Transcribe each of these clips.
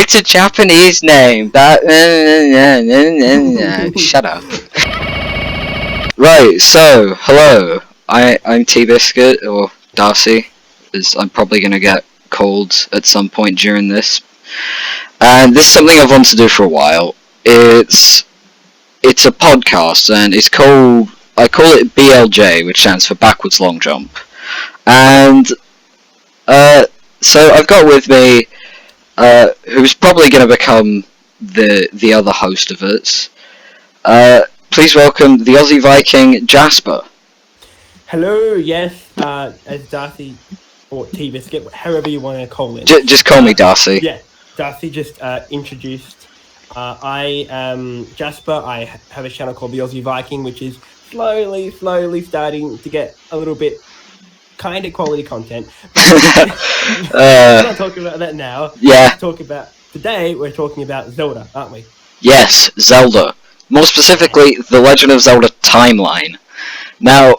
it's a Japanese name. That shut up. Right. So, hello. I'm T-Biscuit or Darcy, as I'm probably gonna get called at some point during this. And this is something I've wanted to do for a while. It's a podcast, and I call it BLJ, which stands for Backwards Long Jump. And so I've got with me who's probably going to become the other host of it. Please welcome the Aussie Viking Jasper. Hello, yes, as Darcy or T-Biscuit, however you want to call it. Just call me Darcy. Yeah, Darcy just introduced. I am Jasper. I have a channel called the Aussie Viking, which is slowly starting to get a little bit kind of quality content. We're not talking about that now. Yeah. Today we're talking about Zelda, aren't we? Yes, Zelda. More specifically, The Legend of Zelda Timeline. Now,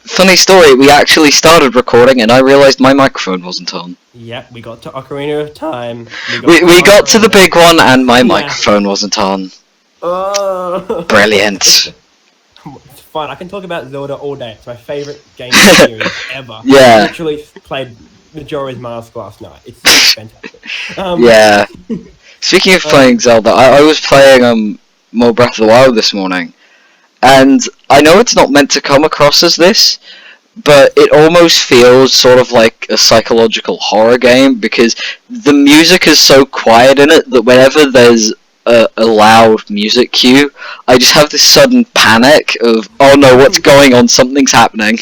funny story, we actually started recording and I realised my microphone wasn't on. Yep, we got to Ocarina of Time. We got to the big one and my microphone wasn't on. Oh. Brilliant. It's fun. I can talk about Zelda all day. It's my favourite game series ever. Yeah. I literally played Majora's Mask last night. It's fantastic. Yeah. Speaking of playing Zelda, I was playing more Breath of the Wild this morning. And I know it's not meant to come across as this, but it almost feels sort of like a psychological horror game because the music is so quiet in it that whenever there's a loud music cue, I just have this sudden panic of, oh no, what's going on? Something's happening.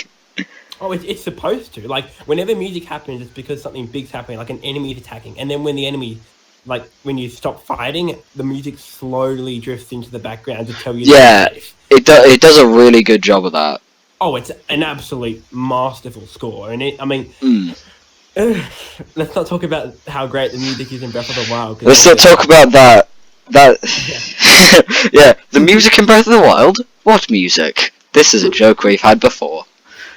Oh, it's supposed to. Like, whenever music happens, it's because something big's happening, like an enemy is attacking. And then when the enemy, like, when you stop fighting, the music slowly drifts into the background to tell you Yeah. that It does a really good job of that. Oh, it's an absolute masterful score, and let's not talk about how great the music is in Breath of the Wild. Let's not talk about that. Yeah, the music in Breath of the Wild? What music? This is a joke we've had before.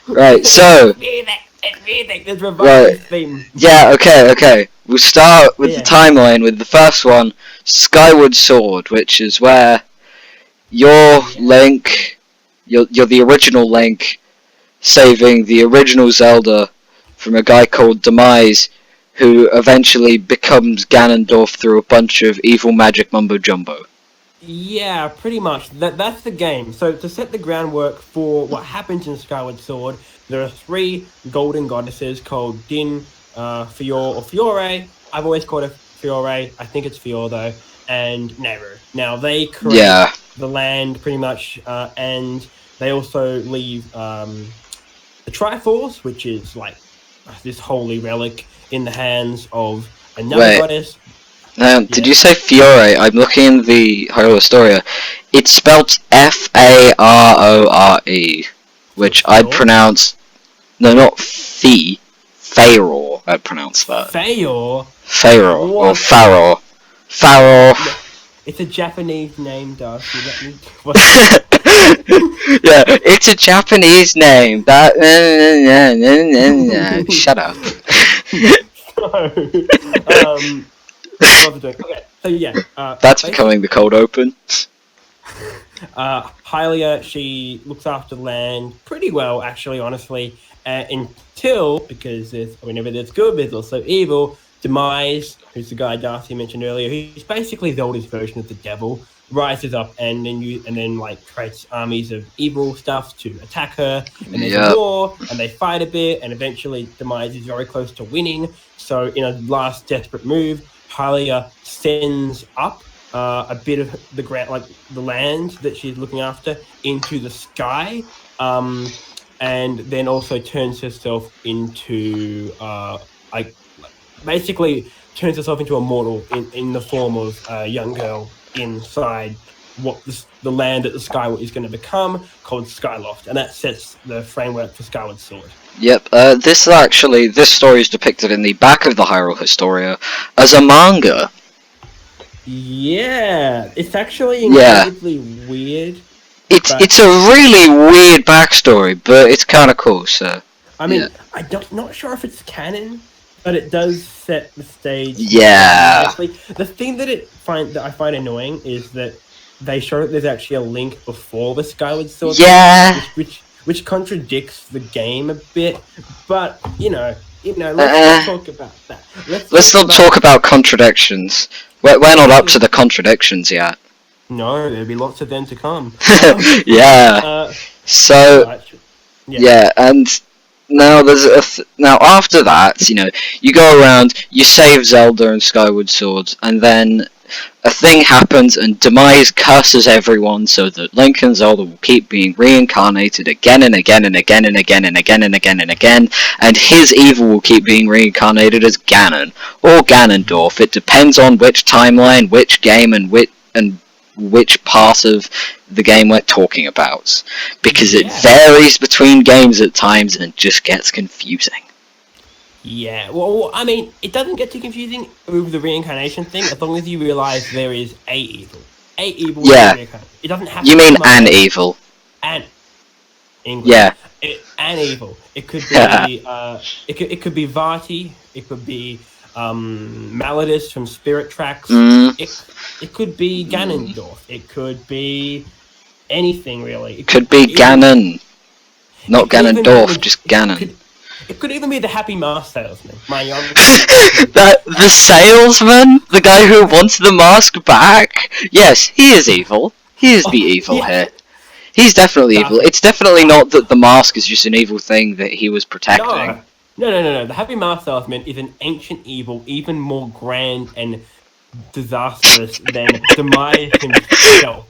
Right, so... There's revised theme. Yeah, okay. We'll start with the timeline with the first one, Skyward Sword, which is where... You're Link, you're the original Link, saving the original Zelda from a guy called Demise, who eventually becomes Ganondorf through a bunch of evil magic mumbo-jumbo. Yeah, pretty much. That's the game. So to set the groundwork for what happens in Skyward Sword, there are 3 golden goddesses called Din, Fior, or Fiore. I've always called her Fiore. I think it's Fior though. And Nehru. Now they create the land pretty much, and they also leave the Triforce, which is like this holy relic, in the hands of another goddess. Did you say Fiore? I'm looking in the Hyrule Historia. It's spelled F-A-R-O-R-E, which I'd pronounce... No, not Faeror, I'd pronounce that. Faeror? Faeror, or Faror. Faror. It's a Japanese name, Darcy. Yeah, it's a Japanese name. Shut up. Okay, so yeah. That's becoming the cold open. Hylia, she looks after the land pretty well, actually, honestly, until, because whenever there's good, there's also evil. Demise, who's the guy Darcy mentioned earlier, who's basically Zelda's version of the devil, rises up and then creates armies of evil stuff to attack her, and there's a war, and they fight a bit, and eventually Demise is very close to winning. So in a last desperate move, Hylia sends up a bit of the the land that she's looking after into the sky, and then also turns herself into basically turns herself into a mortal in the form of a young girl inside what the land that the Sky is going to become, called Skyloft, and that sets the framework for Skyward Sword. Yep, this story is depicted in the back of the Hyrule Historia as a manga. Yeah, it's actually incredibly weird. It's a really weird backstory, but it's kind of cool. So I mean, I'm not sure if it's canon, But it does set the stage Yeah. nicely. The thing that I find annoying is that they show that there's actually a link before the Skyward Sword, Yeah. which contradicts the game a bit. But let's Uh, not talk about that. let's not talk about contradictions. We're not up to the contradictions yet. No, there'll be lots of them to come. Yeah. So Right. yeah, and now now after that, you go around, you save Zelda and Skyward Sword, and then a thing happens, and Demise curses everyone so that Link and Zelda will keep being reincarnated again and again and again and again and again and again and again, and his evil will keep being reincarnated as Ganon or Ganondorf. It depends on which timeline, which game, and which part of the game we're talking about, because it varies between games at times and it just gets confusing. Yeah, well, I mean, it doesn't get too confusing with the reincarnation thing as long as you realize there is a evil. A evil. Yeah. It doesn't have. You to mean come an up evil? An English. Yeah. An evil. It could be. It could be Vati. It could be Malladus from Spirit Tracks. It could be Ganondorf. It could be anything really. It could be Ganon. Not Ganondorf, just Ganon. It could even be the Happy Mask Salesman. The salesman? The guy who wants the mask back? Yes, he is evil. He is the evil here. He's definitely evil. It's definitely not that the mask is just an evil thing that he was protecting. No. The Happy Mask Salesman is an ancient evil, even more grand and disastrous than Demise himself.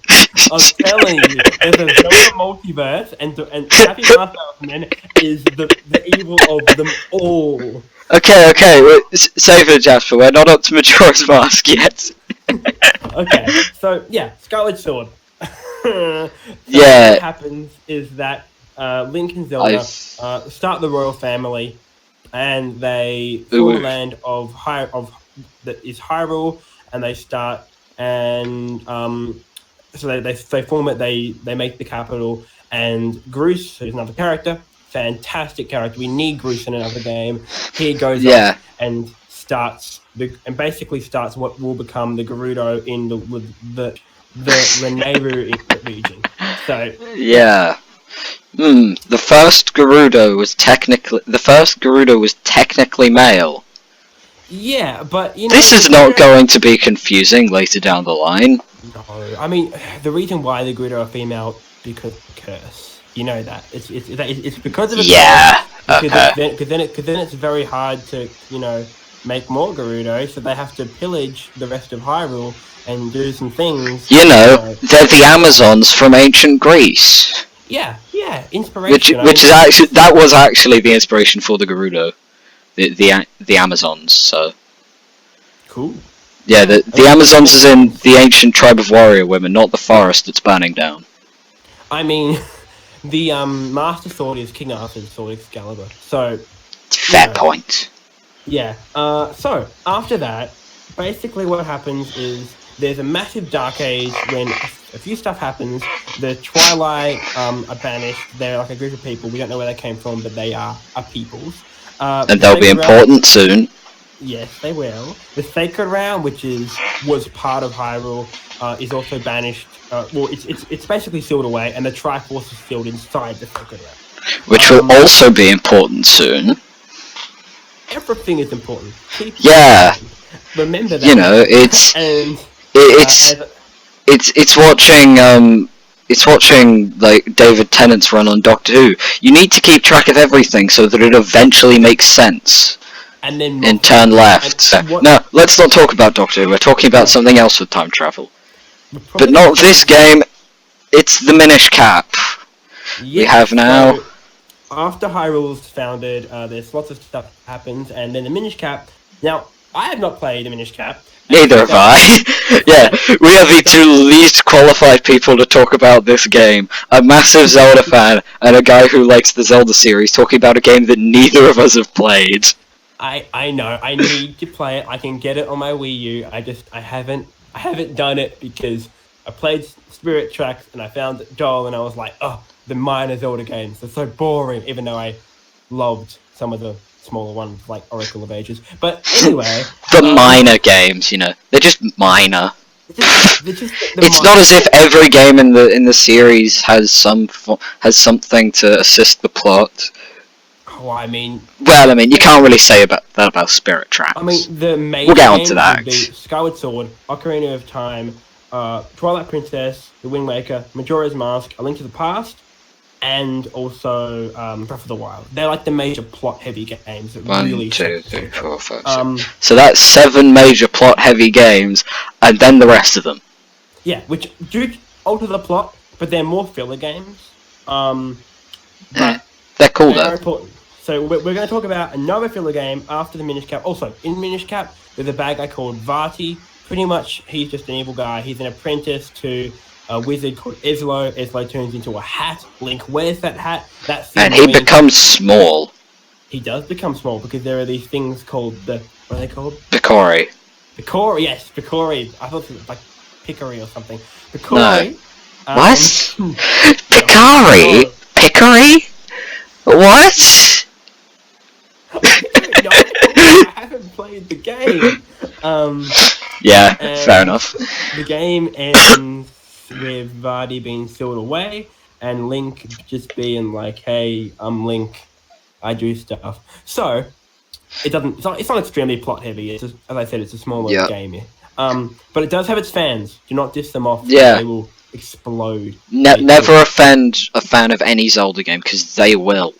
I'm telling you, there's a Zelda multiverse, and Happy Mask Salesman is the evil of them all. Okay, save it, Jasper. We're not up to Majora's Mask yet. Okay, so yeah, Skyward Sword. What happens is that Link and Zelda start the royal family, and they form a land that is Hyrule, and they start and so they form it. They make the capital, and Groose, who's another character, fantastic character. We need Groose in another game. He goes off and basically starts what will become the Gerudo in the Lanayru region. So the first Gerudo was technically male. Yeah, but this is not going to be confusing later down the line. No, I mean the reason why the Gerudo are female because of curse. You know that it's because of a curse. Because then it's very hard to make more Gerudo, so they have to pillage the rest of Hyrule and do some things. They're the Amazons from ancient Greece. Yeah, inspiration. Which was actually the inspiration for the Gerudo, the Amazons. So cool. Yeah, the Amazons is in the ancient tribe of warrior women, not the forest that's burning down. I mean, the Master Sword is King Arthur's sword, Excalibur. So fair point. Yeah. So after that, basically what happens is there's a massive dark age when a few stuff happens. The Twilight are banished. They're like a group of people. We don't know where they came from, but they are peoples. And they'll be important soon. Yes, they will. The Sacred Realm, which was part of Hyrule, is also banished. It's basically sealed away, and the Triforce is sealed inside the Sacred Realm, which will also be important soon. Everything is important. Remember that. It's watching like David Tennant's run on Doctor Who. You need to keep track of everything so that it eventually makes sense. And then turn left. No, let's not talk about Doctor Who. We're talking about something else with time travel. But not this game. It's the Minish Cap. We have now. So after Hyrule's founded, there's lots of stuff happens, and then the Minish Cap. Now, I have not played the Minish Cap. Neither have I. Yeah, we are the two least qualified people to talk about this game. A massive Zelda fan and a guy who likes the Zelda series talking about a game that neither of us have played. I know. I need to play it. I can get it on my Wii U. I haven't done it because I played Spirit Tracks and I found it dull, and I was like, oh, the minor Zelda games, they're so boring, even though I loved some of the smaller ones like Oracle of Ages. But anyway, the minor games, they're just minor. they're just It's not as if every game in the series has something to assist the plot. Oh, I mean, you can't really say that about Spirit Tracks. I mean, the major we'll get on games to that. would be Skyward Sword, Ocarina of Time, Twilight Princess, The Wind Waker, Majora's Mask, A Link to the Past, and also Breath of the Wild. They're like the major plot-heavy games that 1, really 2, 3, 4, 5, 6. Um, So that's 7 major plot-heavy games, and then the rest of them. Yeah, which do alter the plot, but they're more filler games. But they're cool they're though. important. So we're going to talk about another filler game after the Minish Cap. Also, in Minish Cap, there's a bad guy called Vati. Pretty much, he's just an evil guy. He's an apprentice to a wizard called Islo. Islo turns into a hat. Link wears that hat. And he becomes small. He does become small because there are these things called what are they called? Picori. Picori, yes, Picori. I thought it was like Picori or something. Picori. No. What? Picari? Picori? What? No, I haven't played the game. Yeah, fair enough. The game ends with Vardy being sealed away and Link just being like, "Hey, I'm Link. I do stuff." So it's not extremely plot heavy. It's just, as I said, it's a smaller game here. But it does have its fans. Do not diss them off. Yeah. They will explode. Never offend a fan of any Zelda game because they will.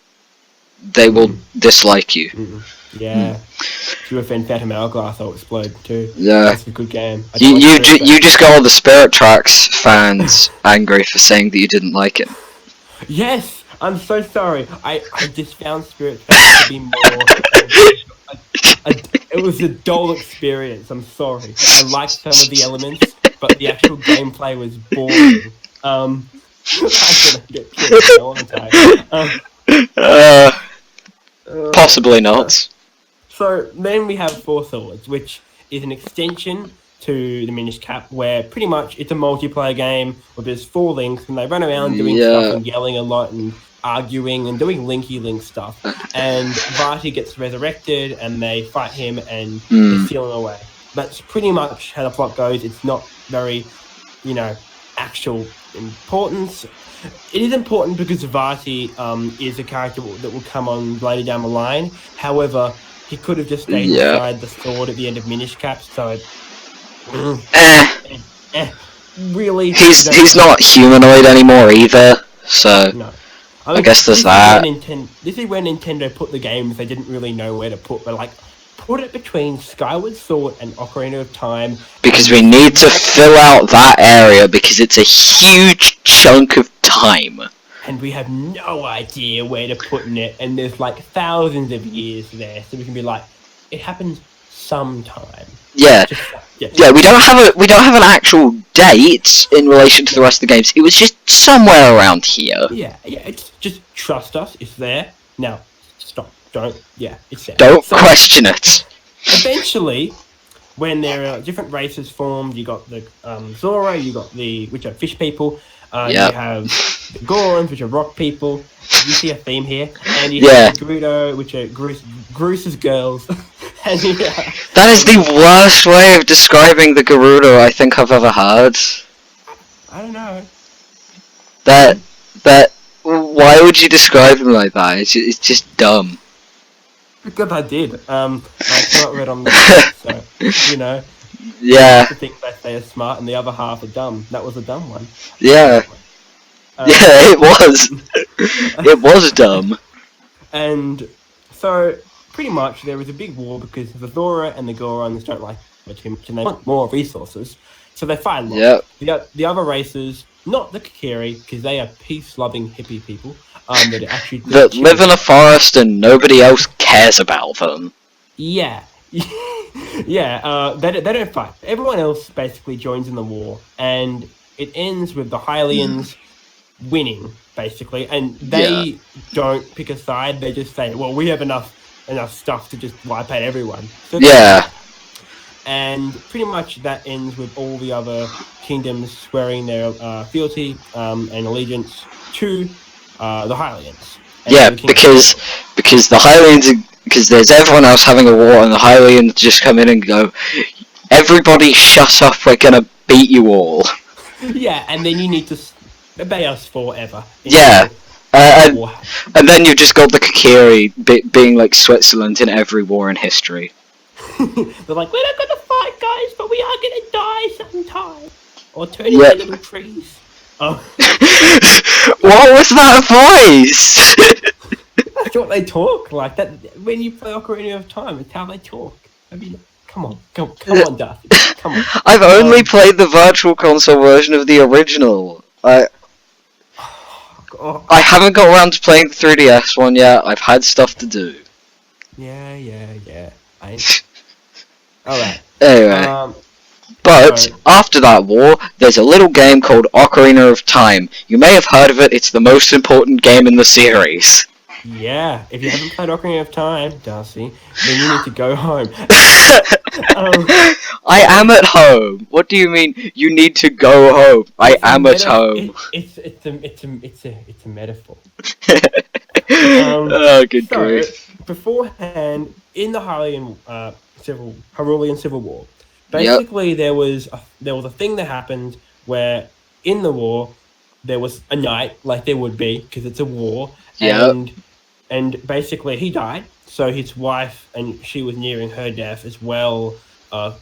They will dislike you. Yeah. If you offend Phantom Hourglass, I'll explode too. Yeah. That's a good game. You just got all the Spirit Tracks fans angry for saying that you didn't like it. Yes, I'm so sorry. I just found Spirit Tracks to be more. It was a dull experience. I'm sorry. I liked some of the elements, but the actual gameplay was boring. I'm gonna get killed, aren't I? Possibly not. So then we have Four Swords, which is an extension to the Minish Cap, where pretty much it's a multiplayer game where there's 4 links and they run around doing stuff and yelling a lot and arguing and doing Link stuff. And Vati gets resurrected and they fight him and they steal him away. That's pretty much how the plot goes. It's not very, actual importance. It is important because Vati is a character that will come on later down the line. However, he could have just stayed inside the sword at the end of Minish Cap, so really, he's not humanoid anymore either. So no. I guess there's that. This is where Nintendo put the games they didn't really know where to put, but put it between Skyward Sword and Ocarina of Time. Because we need to fill out that area because it's a huge chunk of time. And we have no idea where to put it, and there's thousands of years there, so we can be like, it happens sometime. Yeah. Yeah, we don't have an actual date in relation to the rest of the games. It was just somewhere around here. Yeah, it's just trust us, it's there. Now, stop. It's there. Don't question it. Eventually, when there are different races formed, you got the Zora, you got which are fish people, you have the Gorons, which are rock people. You see a theme here, and you have the Gerudo, which are Grooses Girls. And that is the worst way of describing the Gerudo I think I've ever heard. I don't know. Why would you describe them like that? It's just dumb. Because I did. I cannot read on the so Yeah. I think that they are smart and the other half are dumb. That was a dumb one. Yeah. It was. It was dumb. And so, pretty much, there was a big war because the Zora and the Gorons don't like too much and they want more resources. So they fight a lot. Yep. The other races, not the Kakiri, because they are peace-loving hippie people, that are actually... that live in a forest and nobody else cares about them. Yeah. They don't fight. Everyone else basically joins in the war, and it ends with the Hylians winning, basically, and they don't pick a side. They just say, well, we have enough stuff to just wipe out everyone. So and pretty much that ends with all the other kingdoms swearing their fealty and allegiance to the Hylians. Yeah, because the Hylians Because there's everyone else having a war, and the Hylians just come in and go, everybody shut up, we're gonna beat you all. Yeah, and then you need to obey us forever. Yeah. War. And then you've just got the Kakiri being like Switzerland in every war in history. They're like, we're not gonna fight, guys, but we are gonna die sometime. Or turn into little trees. Oh. What was that voice? That's what they talk like. That when you play Ocarina of Time, it's how they talk. I mean, come on, Darcy, come on. I've only played the Virtual Console version of the original. I haven't got around to playing the 3DS one yet. I've had stuff to do. Yeah. Alright. Anyway. But after that war, there's a little game called Ocarina of Time. You may have heard of it. It's the most important game in the series. Yeah, if you haven't played Ocarina of Time, Darcy, then you need to go home. I am at home. What do you mean? You need to go home. I am at home. It's a metaphor. Oh, good grief! Beforehand, in the Hyrulean Civil War, basically there was a thing that happened where in the war there was a knight, like there would be because it's a war, and basically he died. So his wife, and she was nearing her death as well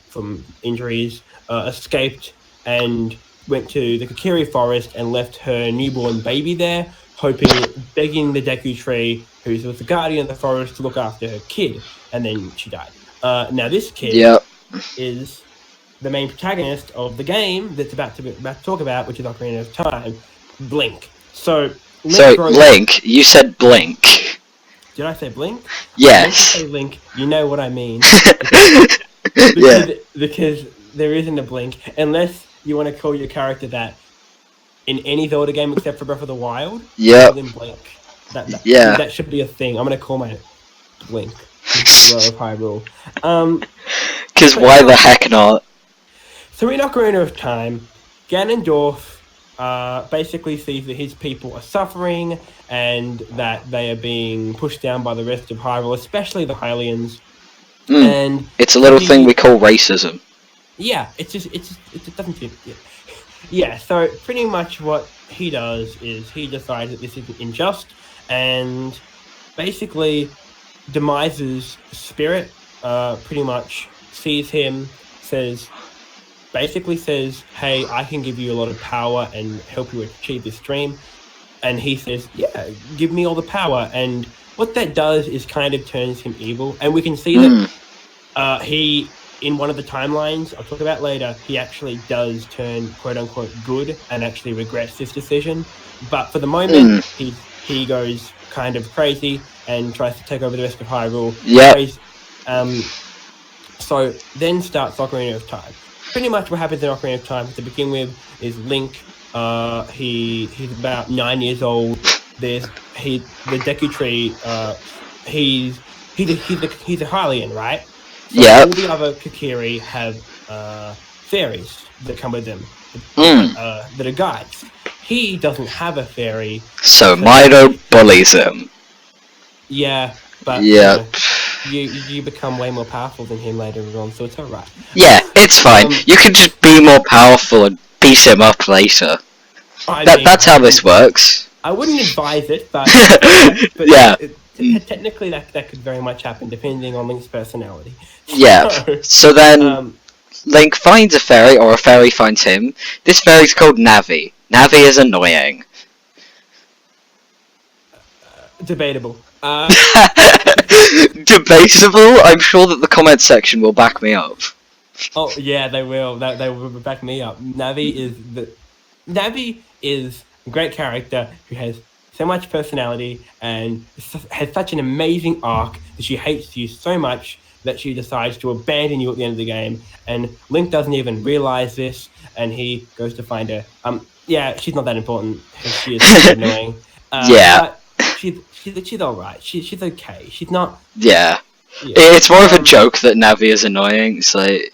from injuries, escaped and went to the Kakiri forest and left her newborn baby there, begging the Deku Tree, who was the guardian of the forest, to look after her kid, and then she died. Now this kid is the main protagonist of the game that's about to talk about, which is Ocarina of Time, Blink. So Link, you said Blink. Did I say Blink? Yes. I meant to say Link. You know what I mean. Because there isn't a Blink, unless you want to call your character that in any Zelda game except for Breath of the Wild. Yeah. Blink. That should be a thing. I'm going to call my Blink. World of Hyrule. Because why the heck not? So in Ocarina of Time, Ganondorf basically sees that his people are suffering and that they are being pushed down by the rest of Hyrule, especially the Hylians. And it's a little thing we call racism. Yeah, it doesn't fit. Yeah, so pretty much what he does is he decides that this is unjust and basically demises Spirit, pretty much sees him, says, hey, I can give you a lot of power and help you achieve this dream. And he says, yeah, give me all the power. And what that does is kind of turns him evil. And we can see that he, in one of the timelines I'll talk about later, he actually does turn quote-unquote good and actually regrets this decision. But for the moment, he goes kind of crazy and tries to take over the rest of Hyrule. Yeah. So then starts Ocarina of Time. Pretty much what happens in Ocarina of Time to begin with is Link. He's about 9 years old. The Deku Tree. He's a Hylian, right? So all the other Kakiri have fairies that come with them, that are guides. He doesn't have a fairy. So Mido bullies him. Yeah, but you become way more powerful than him later on, so it's alright. Yeah, it's fine. You can just be more powerful and beat him up later. That's how this works. I wouldn't advise it, but yeah. Technically, that could very much happen, depending on Link's personality. Yeah. So then, Link finds a fairy, or a fairy finds him. This fairy's called Navi. Navi is annoying. Debatable. Debatable? I'm sure that the comment section will back me up. Oh yeah, they will. They will back me up. Navi is a great character who has so much personality and has such an amazing arc that she hates you so much that she decides to abandon you at the end of the game. And Link doesn't even realize this, and he goes to find her. Yeah, she's not that important. She is so annoying. Yeah. But she's alright. She's okay. She's not. Yeah. It's more of a joke that Navi is annoying. It's like.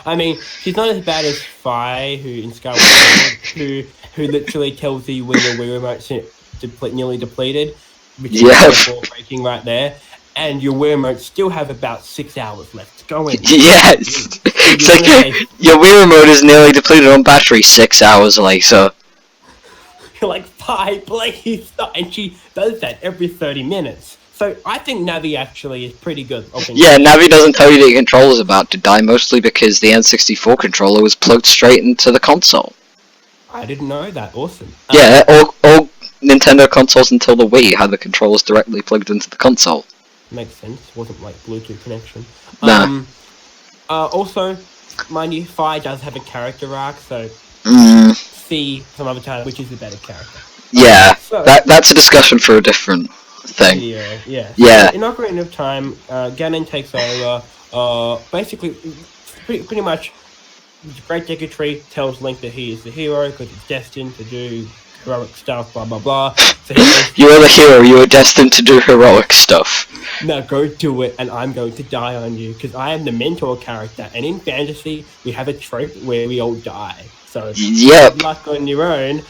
I mean, she's not as bad as Fi, who in Skyward Sword, who literally tells you when your Wii remote's nearly depleted, which is breaking right there. and your Wiimotes still have about 6 hours left to go in. Yes! It's like your Wii remote is nearly depleted on battery 6 hours later. You're like, 5, please. And she does that every 30 minutes. So I think Navi actually is pretty good. Yeah, Navi doesn't tell you that your controller's about to die, mostly because the N64 controller was plugged straight into the console. I didn't know that. Awesome. Yeah, all Nintendo consoles until the Wii had the controllers directly plugged into the console. Makes sense. It wasn't like Bluetooth connection. Nah. Also, mind you, Fi does have a character arc, so see some other time which is the better character. Yeah, so, that's a discussion for a different thing. Yeah. Yeah. So in Ocarina of Time, Ganon takes over. Basically, pretty much, the Great Deku Tree tells Link that he is the hero because he's destined to do heroic stuff, blah blah blah. So you are the hero, you are destined to do heroic stuff. Now go do it, and I'm going to die on you, because I am the mentor character, and in fantasy, we have a trope where we all die. So, good luck on your own.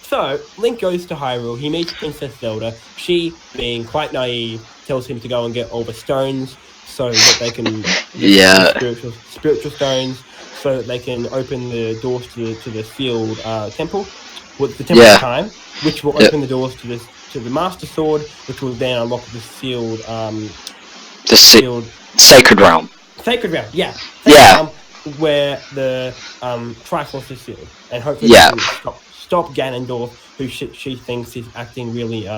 So, Link goes to Hyrule, he meets Princess Zelda. She, being quite naive, tells him to go and get all the stones, so that they can... spiritual stones, so that they can open the doors to the sealed temple. With the Temple of Time, which will open the doors to the Master Sword, which will then unlock the sealed Sacred Realm. Sacred Realm, yeah. Realm, where the Triforce is sealed, and hopefully stop Ganondorf, who she thinks is acting really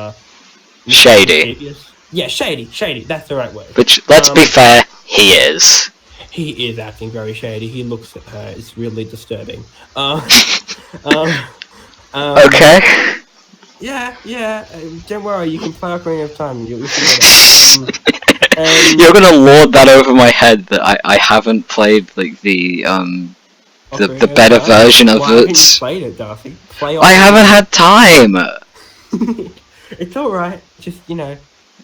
shady. Yeah, shady. That's the right word. Which, let's be fair, he is. He is acting very shady. He looks at her. It's really disturbing. Okay. Yeah. Don't worry, you can play Ocarina of Time. You're gonna lord that over my head that I haven't played like the better version of it. Why haven't you played it, Darcy? I haven't had time. It's alright. Just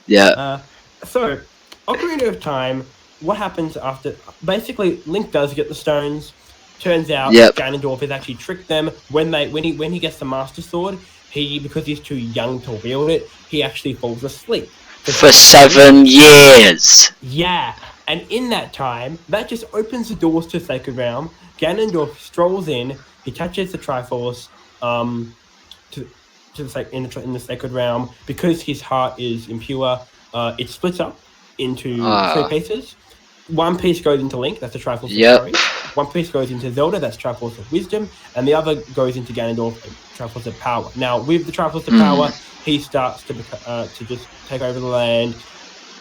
Yeah. So, Ocarina of Time. What happens after? Basically, Link does get the stones. Turns out Ganondorf has actually tricked them. When he gets the Master Sword, because he's too young to wield it, he actually falls asleep. For 7 years! Yeah, and in that time, that just opens the doors to Sacred Realm. Ganondorf strolls in, he touches the Triforce in the Sacred Realm. Because his heart is impure, it splits up into 3 pieces. One piece goes into Link, that's the Triforce of Courage. One piece goes into Zelda, that's Triforce of Wisdom. And the other goes into Ganondorf, Triforce of Power. Now, with the Triforce of Power, he starts to just take over the land,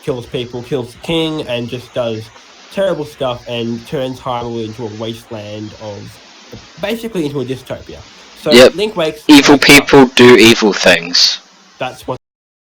kills people, kills the king, and just does terrible stuff and turns Hyrule into a wasteland basically into a dystopia. So Link wakes... Evil people do evil things. That's what